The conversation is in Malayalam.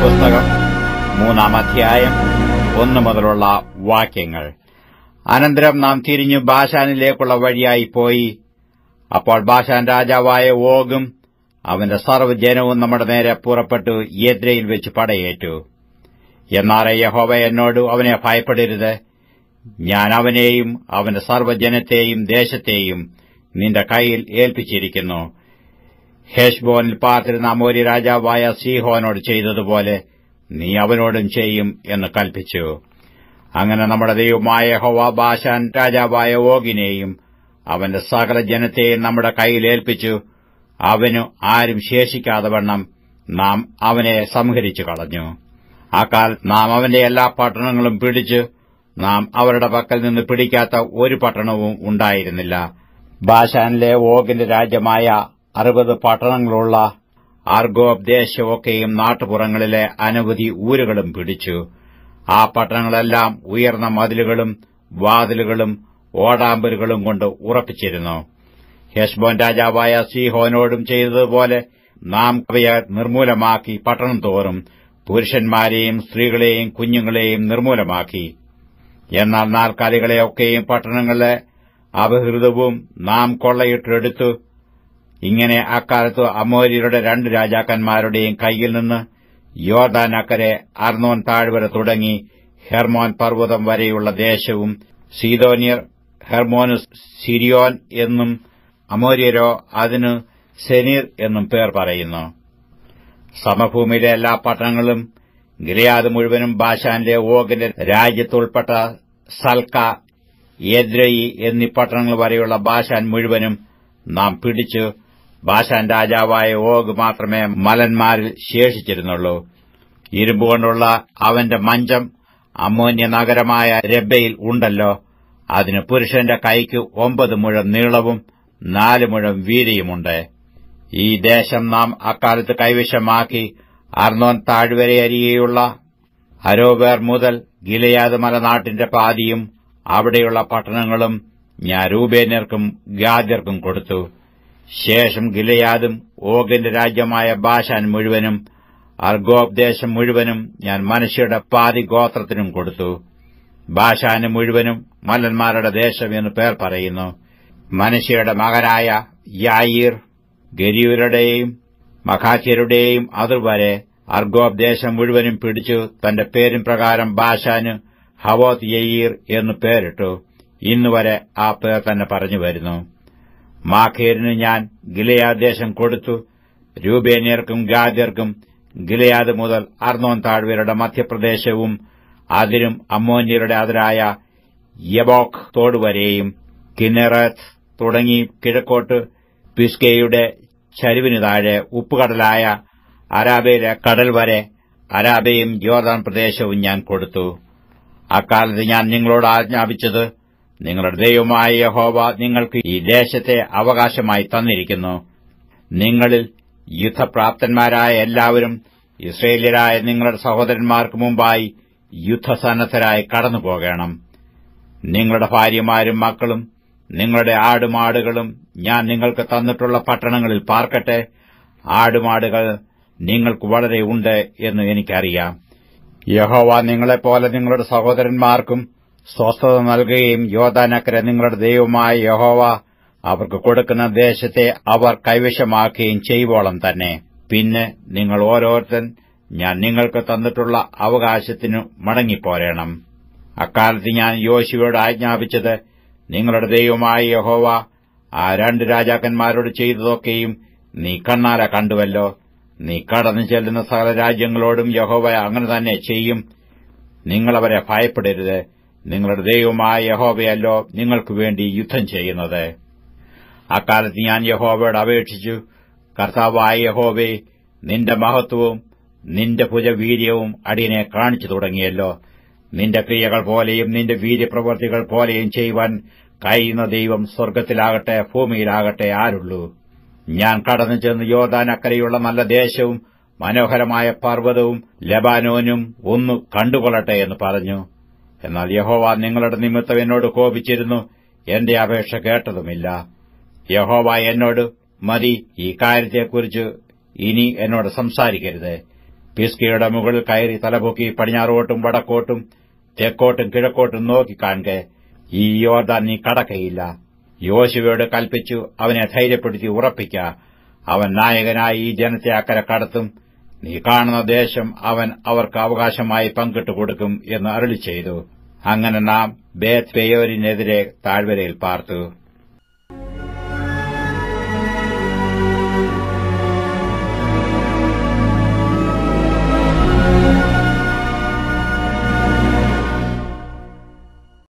പുസ്തകം 3-ാം അധ്യായം 1 മുതലുള്ള വാക്യങ്ങൾ. അനന്തരം നാം തിരിഞ്ഞു ബാശാനിലേക്കുള്ള വഴിയായി പോയി. അപ്പോൾ ബാശാൻ രാജാവായ ഓഗും അവന്റെ സർവ്വജനവും നമ്മുടെ നേരെ പുറപ്പെട്ടു യെദ്രയിൽ വെച്ച് പടയേറ്റു. എന്നാറെ യഹോവ എന്നോട്, അവനെ ഭയപ്പെടരുത്, ഞാൻ അവനെയും അവന്റെ സർവ്വജനത്തെയും ദേശത്തെയും നിന്റെ കൈയിൽ ഏൽപ്പിച്ചിരിക്കുന്നു. ഹെശ്ബോനിൽ പാർത്തിരുന്ന അമോരി രാജാവായ സീഹോനോട് ചെയ്തതുപോലെ നീ അവനോടും ചെയ്യും എന്ന് കൽപ്പിച്ചു. അങ്ങനെ നമ്മുടെ ദൈവമായ യഹോവ ബാശാൻ രാജാവായ ഓഗിനെയും അവന്റെ സകല ജനത്തെയും നമ്മുടെ കൈയിൽ ഏൽപ്പിച്ചു. അവനു ആരും ശേഷിക്കാതെ വണ്ണം നാം അവനെ സംഹരിച്ചു കളഞ്ഞു. അക്കാലത്ത് നാം അവന്റെ എല്ലാ പട്ടണങ്ങളും പിടിച്ചു. നാം അവരുടെ പക്കൽ നിന്ന് പിടിക്കാത്ത ഒരു പട്ടണവും ഉണ്ടായിരുന്നില്ല. ബാശാനിലെ ഓഗിന്റെ രാജ്യമായ 60 പട്ടണങ്ങളുള്ള അർഗോബ് ദേശമൊക്കെയും നാട്ടുപുറങ്ങളിലെ അനവധി ഊരുകളും പിടിച്ചു. ആ പട്ടണങ്ങളെല്ലാം ഉയർന്ന മതിലുകളും വാതിലുകളും ഓടാമ്പലുകളും കൊണ്ട് ഉറപ്പിച്ചിരുന്നു. ഹെശ്ബോൻ രാജാവായ സീഹോനോടും ചെയ്തതുപോലെ നാം അവയെ നിർമൂലമാക്കി പട്ടണം തോറും പുരുഷന്മാരെയും സ്ത്രീകളെയും കുഞ്ഞുങ്ങളെയും നിർമൂലമാക്കി. എന്നാൽ നാൽക്കാലികളെയൊക്കെയും പട്ടണങ്ങളിലെ അപഹൃതവും നാം കൊള്ളയിട്ടെടുത്തു. ഇങ്ങനെ അക്കാലത്ത് അമോര്യരുടെ 2 രാജാക്കന്മാരുടെയും കൈയിൽ നിന്ന് യോർദാൻ അക്കരെ അർന്നോൻ താഴ്വര തുടങ്ങി ഹെർമോൻ പർവ്വതം വരെയുള്ള ദേശവും, സീദോന്യർ ഹെർമോന് സിരിയോൻ എന്നും അമോര്യരോ അതിന് സെനീർ എന്നും പേർ പറയുന്നു. സമഭൂമിയിലെ എല്ലാ പട്ടണങ്ങളും ഗിലെയാദ് മുഴുവനും ബാശാനിലെ ഓഗിന്റെ രാജ്യത്തുൾപ്പെട്ട സൽക്ക, യെദ്രയി എന്നീ പട്ടണങ്ങൾ വരെയുള്ള ബാശാൻ മുഴുവനും നാം പിടിച്ചു. ബാശാൻ രാജാവായ ഓഗ് മാത്രമേ മലന്മാരിൽ ശേഷിച്ചിരുന്നുള്ളൂ. ഇരുമ്പുകൊണ്ടുള്ള അവന്റെ മഞ്ചം അമ്മോന്യ നഗരമായ രബ്ബയിൽ ഉണ്ടല്ലോ. അതിന് പുരുഷന്റെ കൈക്ക് 9 മുഴം നീളവും 4 മുഴം വീതിയുമുണ്ട്. ഈ ദേശം നാം അക്കാലത്ത് കൈവശമാക്കി അർന്നോൻ താഴ്വരയരികെയുള്ള അരോവേർ മുതൽ ഗിലെയാദ് മലനാട്ടിന്റെ പാതിയും അവിടെയുള്ള പട്ടണങ്ങളും ഞാൻ രൂബേന്യർക്കും ഗാദ്യർക്കും കൊടുത്തു. ശേഷം ഗിലെയാദും ഓഗിന്റെ രാജ്യമായ ബാശാൻ മുഴുവനും അർഗോബ് ദേശം മുഴുവനും ഞാൻ മനശ്ശെയുടെ പാതി ഗോത്രത്തിനും കൊടുത്തു. ബാശാന് മുഴുവനും മല്ലന്മാരുടെ ദേശം എന്ന് പേർ പറയുന്നു. മനശ്ശെയുടെ മകനായ യായീർ ഗരീവരുടെയും മഖാത്യരുടെയും അതിർവരെ അർഗോബ് ദേശം മുഴുവനും പിടിച്ചു. തന്റെ പേരും പ്രകാരം ബാശാന് ഹവോത്ത് യയീർ എന്നു പേരിട്ടു. ഇന്നുവരെ ആ പേർ തന്നെ പറഞ്ഞുവരുന്നു. മാഖേരിന് ഞാൻ ഗിലെയാദ് ദേശം കൊടുത്തു. രൂബേന്യർക്കും ഗാദ്യർക്കും ഗിലെയാദ് മുതൽ അർന്നോൻ താഴ്വരയുടെ മധ്യപ്രദേശവും അതിരും അമ്മോന്യരുടെ അതിരായ യബോക്ക് തോടുവരെയും കിന്നെറത്ത് തുടങ്ങി കിഴക്കോട്ട് പിസ്കയുടെ ചരിവിനു താഴെ ഉപ്പുകടലായ അരാബയിലെ കടൽ വരെ അരാബയും യോർദാൻ പ്രദേശവും ഞാൻ കൊടുത്തു. അക്കാലത്ത് ഞാൻ നിങ്ങളോട് ആജ്ഞാപിച്ചത്, നിങ്ങളുടെ ദൈവമായ യഹോവ നിങ്ങൾക്ക് ഈ ദേശത്തെ അവകാശമായി തന്നിരിക്കുന്നു. നിങ്ങളിൽ യുദ്ധപ്രാപ്തന്മാരായ എല്ലാവരും ഇസ്രയേല്യരായ നിങ്ങളുടെ സഹോദരന്മാർക്ക് മുമ്പായി യുദ്ധസന്നദ്ധരായി കടന്നുപോകണം. നിങ്ങളുടെ ഭാര്യമാരും മക്കളും നിങ്ങളുടെ ആടുമാടുകളും ഞാൻ നിങ്ങൾക്ക് തന്നിട്ടുള്ള പട്ടണങ്ങളിൽ പാർക്കട്ടെ. ആടുമാടുകൾ നിങ്ങൾക്ക് വളരെ ഉണ്ട് എന്ന് എനിക്കറിയാം. യഹോവ നിങ്ങളെപ്പോലെ നിങ്ങളുടെ സഹോദരന്മാർക്കും സ്വസ്ഥത നൽകുകയും യോർദാനക്കരെ നിങ്ങളുടെ ദൈവമായ യഹോവ അവർക്ക് കൊടുക്കുന്ന ദേശത്തെ അവർ കൈവശമാക്കുകയും ചെയ്യുവോളം തന്നെ. പിന്നെ നിങ്ങൾ ഓരോരുത്തൻ ഞാൻ നിങ്ങൾക്ക് തന്നിട്ടുള്ള അവകാശത്തിനു മടങ്ങിപ്പോരണം. അക്കാലത്ത് ഞാൻ യോശുവയോട് ആജ്ഞാപിച്ചത്, നിങ്ങളുടെ ദൈവമായ യഹോവ ആ 2 രാജാക്കന്മാരോട് ചെയ്തതൊക്കെയും നീ കണ്ണാലെ കണ്ടുവല്ലോ. നീ കടന്നു ചെല്ലുന്ന സകല രാജ്യങ്ങളോടും യഹോവ അങ്ങനെ തന്നെ ചെയ്യും. നിങ്ങളവരെ ഭയപ്പെടരുത്. നിങ്ങളുടെ ദൈവമായ യഹോവയല്ലോ നിങ്ങൾക്ക് വേണ്ടി യുദ്ധം ചെയ്യുന്നത്. അക്കാലത്ത് ഞാൻ യഹോവയോട് അപേക്ഷിച്ചു, കർത്താവായ യഹോവേ, നിന്റെ മഹത്വവും നിന്റെ ഭുജവീര്യവും അടിയനെ കാണിച്ചു തുടങ്ങിയല്ലോ. നിന്റെ ക്രിയകൾ പോലെയും നിന്റെ വീര്യപ്രവൃത്തികൾ പോലെയും ചെയ്യുവാൻ കഴിയുന്ന ദൈവം സ്വർഗ്ഗത്തിലാകട്ടെ ഭൂമിയിലാകട്ടെ ആരുള്ളൂ? ഞാൻ കടന്നു ചെന്ന് യോർദാൻ അക്കരെയുള്ള നല്ല ദേശവും മനോഹരമായ പർവ്വതവും ലെബാനോനും ഒന്നു കണ്ടുകൊള്ളട്ടെ എന്ന് പറഞ്ഞു. എന്നാൽ യഹോവ നിങ്ങളുടെ നിമിത്തം എന്നോട് കോപിച്ചിരുന്നു. എന്റെ അപേക്ഷ കേട്ടതുമില്ല. യഹോവ എന്നോട്, മതി, ഈ കാര്യത്തെക്കുറിച്ച് ഇനി എന്നോട് സംസാരിക്കരുത്. പിസ്കയുടെ മുകളിൽ കയറി തലപൊക്കി പടിഞ്ഞാറോട്ടും വടക്കോട്ടും തെക്കോട്ടും കിഴക്കോട്ടും നോക്കിക്കാൺകെ ഈ യോർദാൻ നീ കടക്കയില്ല. യോശുവയോട് കൽപ്പിച്ചു അവനെ ധൈര്യപ്പെടുത്തി ഉറപ്പിക്ക. അവൻ നായകനായി ഈ ജനത്തെ അക്കരെ കടത്തും. നീ കാണുന്ന ദേശം അവൻ അവർക്ക് അവകാശമായി പങ്കിട്ടു കൊടുക്കും എന്ന് അരുളിച്ചെയ്തു. അങ്ങനെ നാം ബേത്ത് പെയോരിനെതിരെ താഴ്വരയിൽ പാർത്തു.